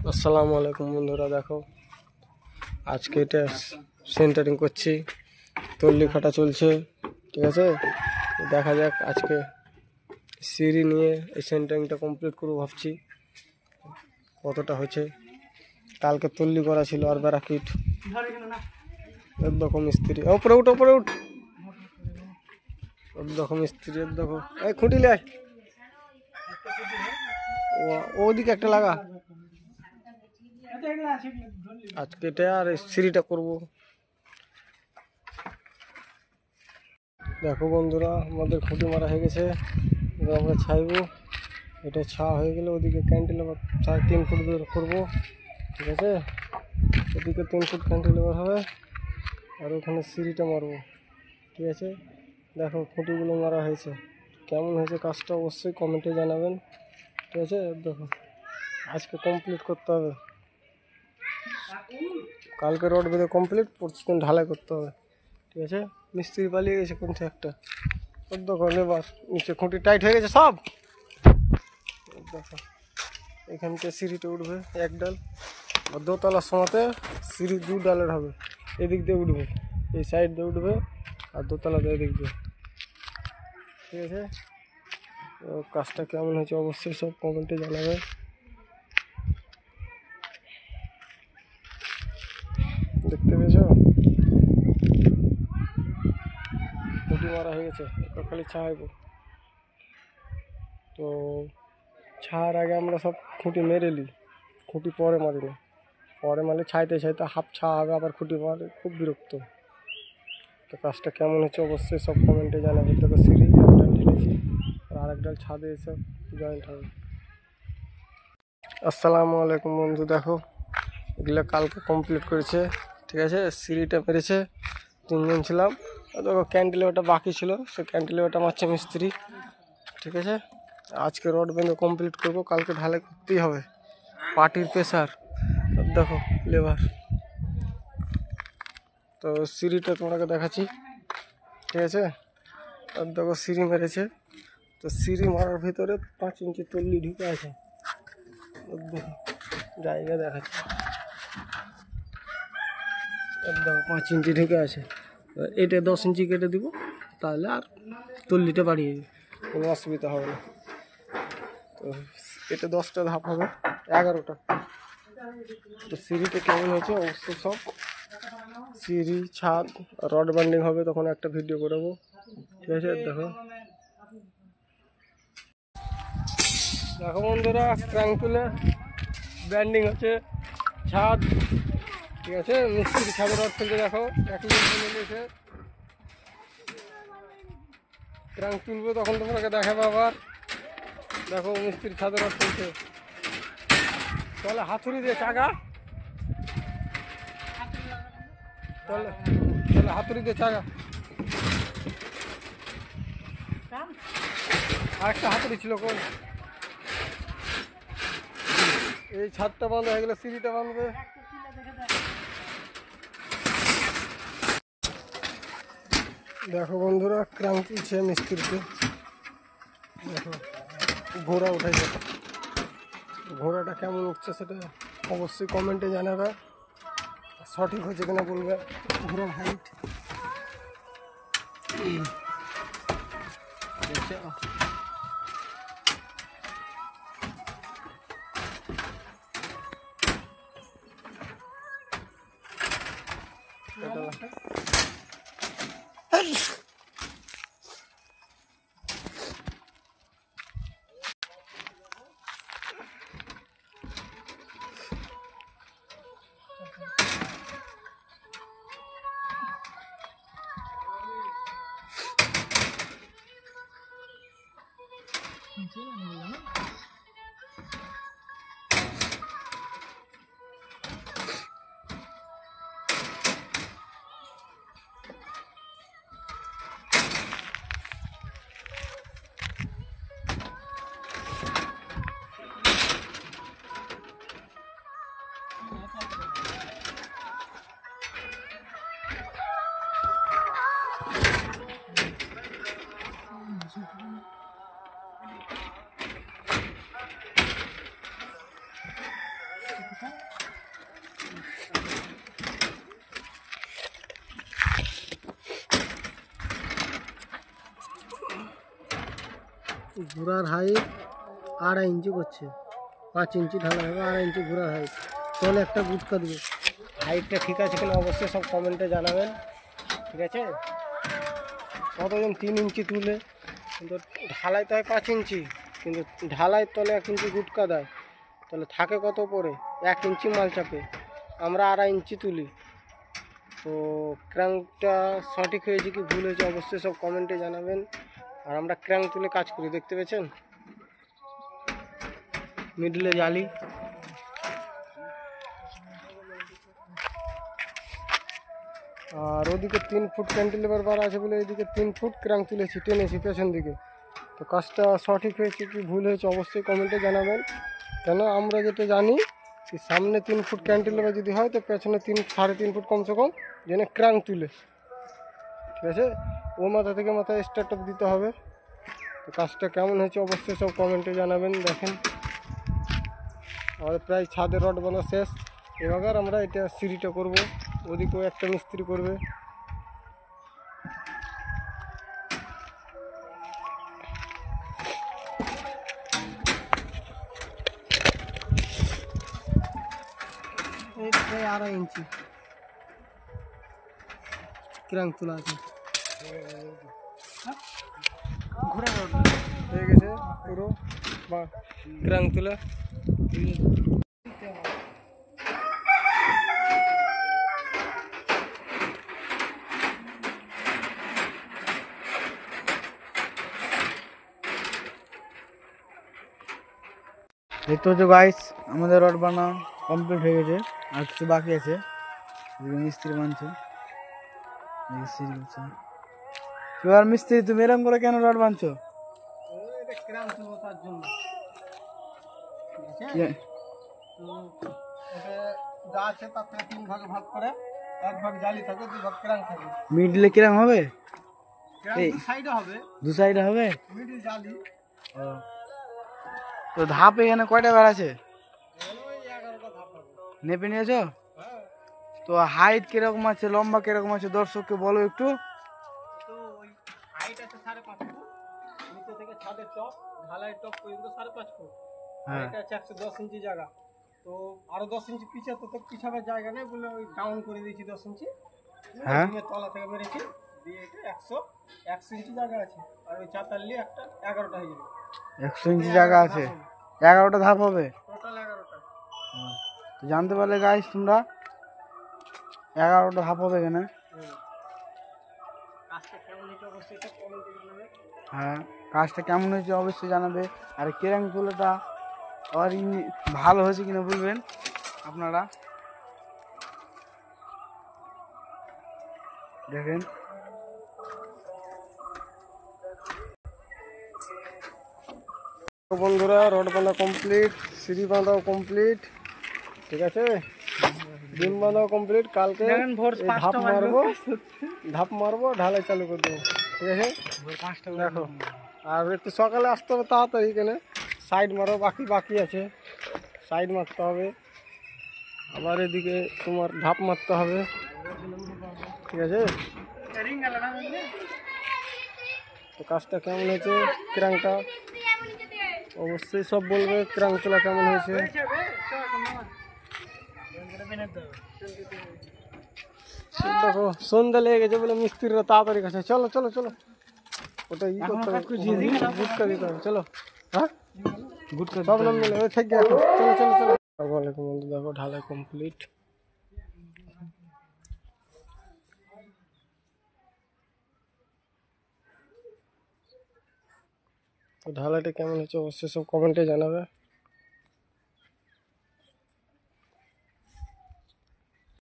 আসসালামু আলাইকুম বন্ধুরা, দেখো আজকে এটা সেন্টারিং করছি, তল্লি খাটা চলছে। ঠিক আছে, দেখা যাক আজকে সিঁড়ি নিয়ে এই সেন্টারিংটা কমপ্লিট করবো ভাবছি। কতটা হচ্ছে, কালকে তল্লি করা ছিল আর ব্যারাকিট এরকম মিস্ত্রি। ওপরে উঠ ওপরে উঠ, এরকম মিস্ত্রি দেখো। এই খুঁটি লে ওদিকে একটা লাগা। আজকে এটা আর সিঁড়িটা করবো। দেখো বন্ধুরা, আমাদের খুঁটি মারা হয়ে গেছে, এবার আমরা ছাইবো। এটা ছা হয়ে গেলে ওদিকে ক্যান্টিলেভার 3 ফুট দূর করবো। ঠিক আছে, ওদিকে 3 ফুট ক্যান্টিলেভার হবে আর ওখানে সিঁড়িটা মারবো। ঠিক আছে, দেখো খুঁটিগুলো মারা হয়েছে, কেমন হয়েছে কাজটা অবশ্যই কমেন্টে জানাবেন। ঠিক আছে, দেখো আজকে কমপ্লিট করতে হবে, কালকে রড বেঁধে কমপ্লিট, প্রতিদিন ঢালাই করতে হবে। ঠিক আছে, মিস্ত্রি পালিয়ে গেছে কোনটা একটা, দেখো লেবার নিচে খুঁটি টাইট হয়ে গেছে সব। দেখো এখান থেকে সিঁড়িটা উঠবে এক ডাল, আর দোতলার সময়তে সিঁড়ি 2 ডালের হবে। এদিক দিয়ে উঠবে, এই সাইড দিয়ে উঠবে, আর দোতলা দিয়ে এদিক দিয়ে। ঠিক আছে, তো কাজটা কেমন হয়েছে অবশ্যই সব কমেন্টে জানাবে। দেখতে পেয়েছো, খুঁটি মারা হয়ে গেছে, খালি ছাড়বো। তো ছাড়ার আগে আমরা সব খুঁটি মেরে নিই, খুঁটি পরে মারি না, পরে মারলে ছাইতে ছাইতে হাফ ছা হবে, আবার খুঁটি মারলে খুব বিরক্ত। তো কাজটা কেমন হচ্ছে অবশ্যই সব কমেন্টে জানাবে। তোকে সিঁড়ি এক ডাল ঢেলেছি আর আরেক ডাল ছাদে এসে জয়েন্ট হবে। আসসালামু আলাইকুম বন্ধু, দেখো এগুলো কালকে কমপ্লিট করেছে। ঠিক আছে, সিঁড়িটা মেরেছে, 3 জন ছিলাম। আর দেখো ক্যান্টিলেভারটা বাকি ছিল, সে ক্যান্টিলেভারটা মারছে মিস্ত্রি। ঠিক আছে, আজকে রড বেঁধে কমপ্লিট করবো, কালকে ঢালাই করতেই হবে, পার্টির প্রেসার। দেখো লেবার, তো সিঁড়িটা তোমাকে দেখাচ্ছি। ঠিক আছে, আর দেখো সিঁড়ি মেরেছে, তো সিঁড়ি মারার ভিতরে 5 ইঞ্চি তল্লি ঢুকে আছে। দেখো জায়গা দেখাচ্ছি, দেখো 5 ইঞ্চি ঢুকে আছে। এটা 10 ইঞ্চি কেটে দিব, তাহলে আর তল্লিটা বাড়িয়ে যাবে, কোনো অসুবিধা হবে না। তো এটা 10টা ধাপ হবে, 11টা। তো সিঁড়িটা কেমন হয়েছে অবশ্যই সব, সিঁড়ি ছাদ রড বান্ডিং হবে, তখন একটা ভিডিও করবো। ঠিক আছে, দেখো দেখো বন্ধুরা, ক্র্যাঙ্ক তুলে ব্যান্ডিং হচ্ছে ছাদ। ঠিক আছে, মিস্ত্রি ছাদের রড ফেলতে, দেখো 1 মিনিট নিয়েছে, ক্র্যাঙ্ক তুলবে তখন তোমাকে দেখাবো আবার। দেখো মিস্ত্রি ছাদের রড ফেলছে, তাহলে হাতুড়ি দিয়ে চাগা, তাহলে তাহলে হাতুড়ি দিয়ে চাগা, আরেকটা হাতুড়ি ছিল কোন। এই ছাদটা বন্ধ হয়ে গেলে সিঁড়িটা বাঁধবে। দেখো বন্ধুরা, ক্রাঙ্ক তুলছে মিস্ত্রিতে, দেখো ঘোড়া উঠাইছে, ঘোড়াটা কেমন উঠছে সেটা অবশ্যই কমেন্টে জানাবে, সঠিক হয়েছে কিনা বলবে ঘোড়ার হাইট। ঘোড়ার হাইট 2.5 ইঞ্চি করছে, 5 ইঞ্চি ঢালা হবে, 2.5 ইঞ্চি ঘোড়ার হাইট। তাহলে একটা গুটকা দেবে। হাইটটা ঠিক আছে কিনা অবশ্যই সব কমেন্টে জানাবেন, ঠিক আছে। কতজন 3 ইঞ্চি তুলে, কিন্তু ঢালাই তো হয় 5 ইঞ্চি, কিন্তু ঢালাই তলে 1 ইঞ্চি গুটকা দেয়, তাহলে থাকে কত পরে 1 ইঞ্চি মাল চাপে। আমরা 2.5 ইঞ্চি তুলি। তো ক্র্যাঙ্কটা সঠিক হয়েছে কি ভুল হয়েছে অবশ্যই সব কমেন্টে জানাবেন। আর আমরা ক্র্যাঙ্ক তুলে কাজ করি, দেখতে পেয়েছেন মিডলে জালি। আর ওদিকে 3 ফুট ক্যান্টিলিভার বার আছে বলে এদিকে 3 ফুট ক্র্যাঙ্ক তুলেছি, টেনেছি পেছন দিকে। তো কাজটা সঠিক হয়েছে কি ভুল হয়েছে অবশ্যই কমেন্টে জানাবেন। কেন আমরা যেটা জানি কি সামনে 3 ফুট ক্যান্টিলিভার যদি হয় তো পেছনে 3.5 ফুট কমসে কম যেন ক্র্যাঙ্ক তুলে, ঠিক আছে। ও মাথা থেকে মাথা স্টার্ট আপ দিতে হবে। তো কাজটা কেমন হয়েছে অবশ্যই সব কমেন্টে জানাবেন। দেখেন আমাদের প্রায় ছাদের রড বাঁধা শেষ। এবার আমরা এটা সিঁড়িটা করব, ওদিকেও একটা মিস্ত্রি করবে। এই প্রায় 2.5 ইঞ্চি ক্র্যাঙ্ক তোলা আছে, ঘোরা রড হয়ে গেছে পুরো বা ক্র্যাঙ্ক তোলা। দেখতে হচ্ছে গাইস, আমাদের রড বানা কমপ্লিট হয়ে গেছে, আর কিছু বাকি আছে। মিস্ত্রি বানছে, এবার মিস্ত্রি তুমি এরকম করে কেন রড বানছো? ক্র্যাঙ্ক তুলবো তার জন্য, যা আছে তার থেকে 3 ভাগে ভাগ করে, 1 ভাগ জালি থাকে, 2 ভাগ ক্র্যাঙ্ক থাকে। মিডলে কিরম হবে? ক্র্যাঙ্ক 2 সাইডে হবে, 2 সাইডে হবে। মিডল জালি। তো ধাপ এখানে কয়টা বার আছে? ওই 11টা ধাপ হবে। নেপে নিয়েছো? হ্যাঁ। তো হাইট কিরকম আছে, লম্বা কিরকম আছে দর্শককে বলো একটু। তো ওই হাইট আছে 5.5 ফুট, নিচে থেকে ছাদের টপ ঢালাই টপ পর্যন্ত 5.5 ফুট। হ্যাঁ। এটা আছে 110 ইঞ্চি জায়গা। তো আরো 10 ইঞ্চি পিছে তো পিছাবার জায়গা নেই বলে ওই ডাউন করে দিয়েছি 10 ইঞ্চি। হ্যাঁ। তলা থেকে মেরেছি দিয়ে এটা 100 ইঞ্চি জায়গা আছে। আর ওই চাতাল্লি একটা 11টা হয়ে যাবে। 100 ইঞ্চি জায়গা আছে, 11টা ধাপ হবে টোটাল 11টা। তো জানতে পারলে গাইস তোমরা, 11টা ধাপ হবে এখানে। কাজটা কেমন হয়েছে অবশ্যই সব কমেন্টে জানাবে। হ্যাঁ, কাজটা কেমন হয়েছে অবশ্যই জানাবে। আর ক্র্যাঙ্ক তুলাটা আর ভালো হয়েছে কিনা বলবেন আপনারা। দেখেন বন্ধুরা, রড বাঁধা কমপ্লিট, সিঁড়ি বাঁধাও কমপ্লিট, ঠিক আছে, ডিম বাঁধাও কমপ্লিট। কালকে ধাপ মারবো ঢালাই চালু করে দেবো, ঠিক আছে। দেখো আর একটু সকালে আসতে হবে তাড়াতাড়ি, কেন সাইড মারো বাকি আছে, সাইড মারতে হবে। আবার এদিকে তোমার ধাপ মারতে হবে, ঠিক আছে। তো কাজটা কেমন হয়েছে ক্র্যাঙ্কটা অবশ্যই সব বলবে, ক্র্যাঙ্ক তোলা কেমন হয়েছে। দেখো সন্ধ্যা লেগে গেছে বলে মিস্ত্রিরা তাড়াতাড়ি কাছে, চলো চলো চলো ওটা ই করতে হবে, গুটকা দিতে হবে, চলো। হ্যাঁ গুটকা সব নাম মিলে ওই থেকে চলো চলো চলো। আসসালামাইকুম বন্ধু, দেখো ঢালাই কমপ্লিট। ঢালাইটা কেমন হচ্ছে অবশ্যই সব কমেন্টে জানাবে।